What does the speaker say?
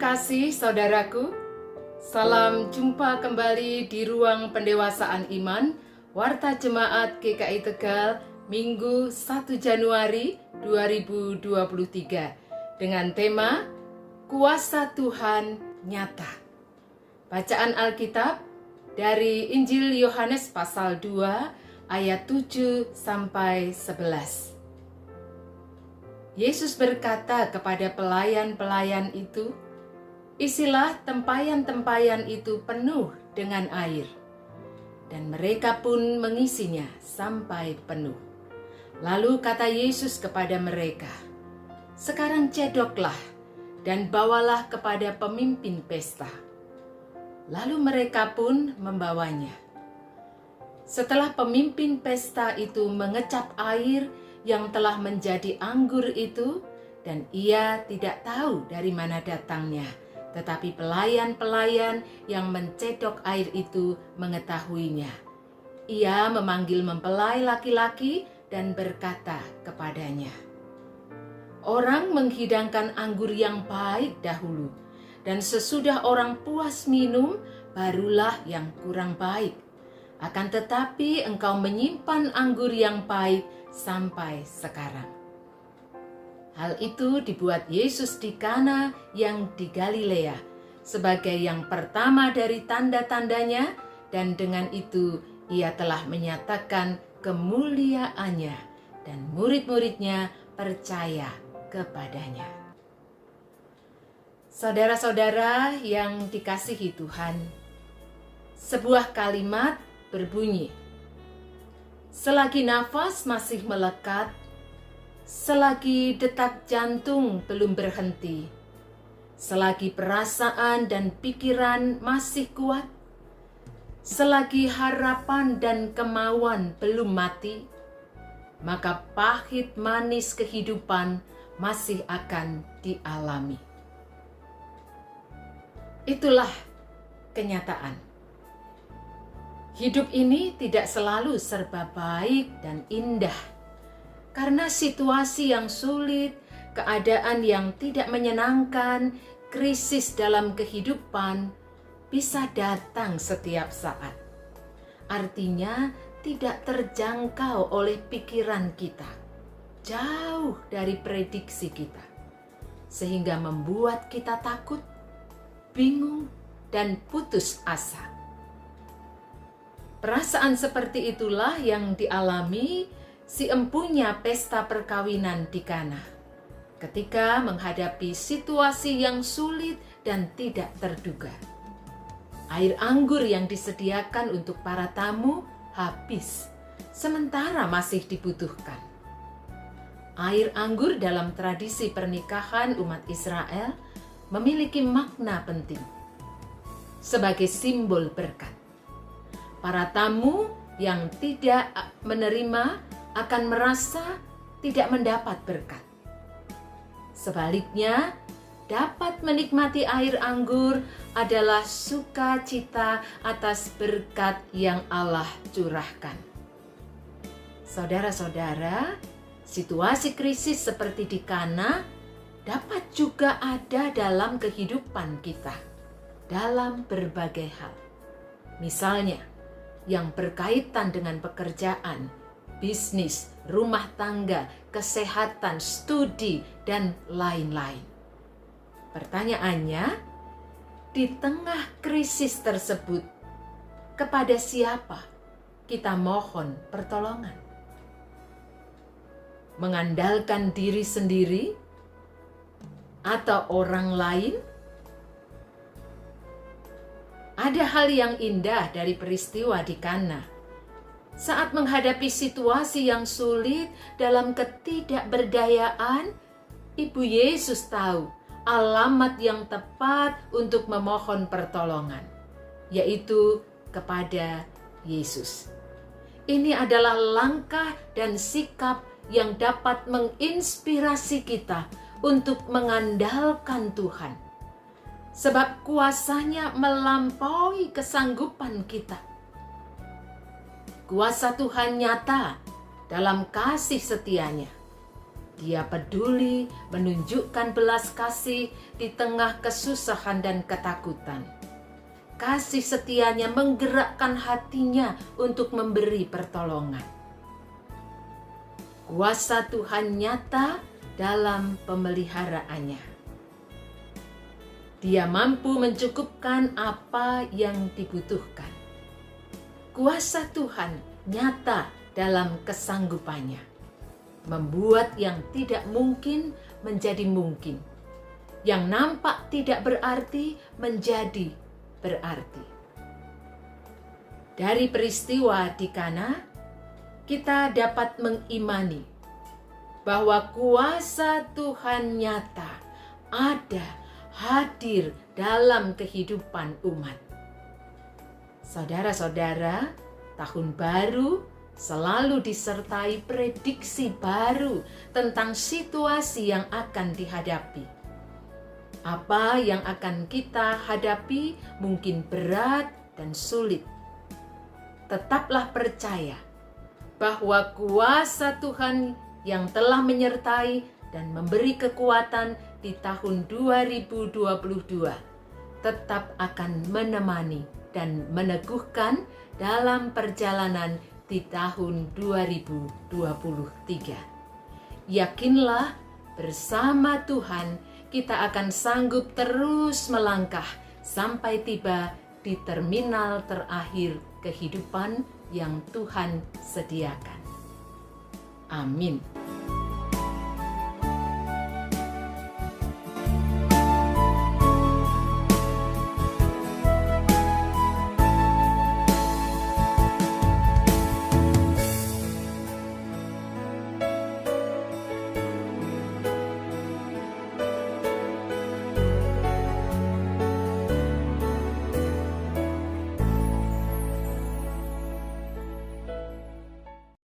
kasih saudaraku, salam jumpa kembali di ruang pendewasaan iman, Warta Jemaat GKI Tegal, Minggu 1 Januari 2023, dengan tema Kuasa Tuhan Nyata. Bacaan Alkitab dari Injil Yohanes pasal 2 ayat 7 sampai 11. Yesus berkata kepada pelayan-pelayan itu, "Isilah tempayan-tempayan itu penuh dengan air." Dan mereka pun mengisinya sampai penuh. Lalu kata Yesus kepada mereka, "Sekarang cedoklah dan bawalah kepada pemimpin pesta." Lalu mereka pun membawanya. Setelah pemimpin pesta itu mengecap air yang telah menjadi anggur itu, dan ia tidak tahu dari mana datangnya, tetapi pelayan-pelayan yang mencedok air itu mengetahuinya. Ia memanggil mempelai laki-laki dan berkata kepadanya, "Orang menghidangkan anggur yang baik dahulu, dan sesudah orang puas minum, barulah yang kurang baik. Akan tetapi engkau menyimpan anggur yang baik sampai sekarang." Hal itu dibuat Yesus di Kana yang di Galilea sebagai yang pertama dari tanda-tandanya, dan dengan itu ia telah menyatakan kemuliaannya, dan murid-muridnya percaya kepadanya. Saudara-saudara yang dikasihi Tuhan, sebuah kalimat berbunyi, "Selagi nafas masih melekat, selagi detak jantung belum berhenti, selagi perasaan dan pikiran masih kuat, selagi harapan dan kemauan belum mati, maka pahit manis kehidupan masih akan dialami." Itulah kenyataan. Hidup ini tidak selalu serba baik dan indah. Karena situasi yang sulit, keadaan yang tidak menyenangkan, krisis dalam kehidupan bisa datang setiap saat. Artinya tidak terjangkau oleh pikiran kita, jauh dari prediksi kita, sehingga membuat kita takut, bingung, dan putus asa. Perasaan seperti itulah yang dialami si empunya pesta perkawinan di Kana ketika menghadapi situasi yang sulit dan tidak terduga. Air anggur yang disediakan untuk para tamu habis, sementara masih dibutuhkan. Air anggur dalam tradisi pernikahan umat Israel memiliki makna penting sebagai simbol berkat. Para tamu yang tidak menerima akan merasa tidak mendapat berkat. Sebaliknya, dapat menikmati air anggur adalah sukacita atas berkat yang Allah curahkan. Saudara-saudara, situasi krisis seperti di Kana dapat juga ada dalam kehidupan kita dalam berbagai hal. Misalnya, yang berkaitan dengan pekerjaan, bisnis, rumah tangga, kesehatan, studi, dan lain-lain. Pertanyaannya, di tengah krisis tersebut, kepada siapa kita mohon pertolongan? Mengandalkan diri sendiri atau orang lain? Ada hal yang indah dari peristiwa di Kana. Saat menghadapi situasi yang sulit dalam ketidakberdayaan, Ibu Yesus tahu alamat yang tepat untuk memohon pertolongan, yaitu kepada Yesus. Ini adalah langkah dan sikap yang dapat menginspirasi kita untuk mengandalkan Tuhan, sebab kuasanya melampaui kesanggupan kita. Kuasa Tuhan nyata dalam kasih setianya. Dia peduli menunjukkan belas kasih di tengah kesusahan dan ketakutan. Kasih setianya menggerakkan hatinya untuk memberi pertolongan. Kuasa Tuhan nyata dalam pemeliharaannya. Dia mampu mencukupkan apa yang dibutuhkan. Kuasa Tuhan nyata dalam kesanggupannya, membuat yang tidak mungkin menjadi mungkin, yang nampak tidak berarti menjadi berarti. Dari peristiwa di Kana, kita dapat mengimani bahwa kuasa Tuhan nyata ada, hadir dalam kehidupan umat. Saudara-saudara, tahun baru selalu disertai prediksi baru tentang situasi yang akan dihadapi. Apa yang akan kita hadapi mungkin berat dan sulit. Tetaplah percaya bahwa kuasa Tuhan yang telah menyertai dan memberi kekuatan di tahun 2022 tetap akan menemani dan meneguhkan dalam perjalanan di tahun 2023. Yakinlah, bersama Tuhan kita akan sanggup terus melangkah sampai tiba di terminal terakhir kehidupan yang Tuhan sediakan. Amin.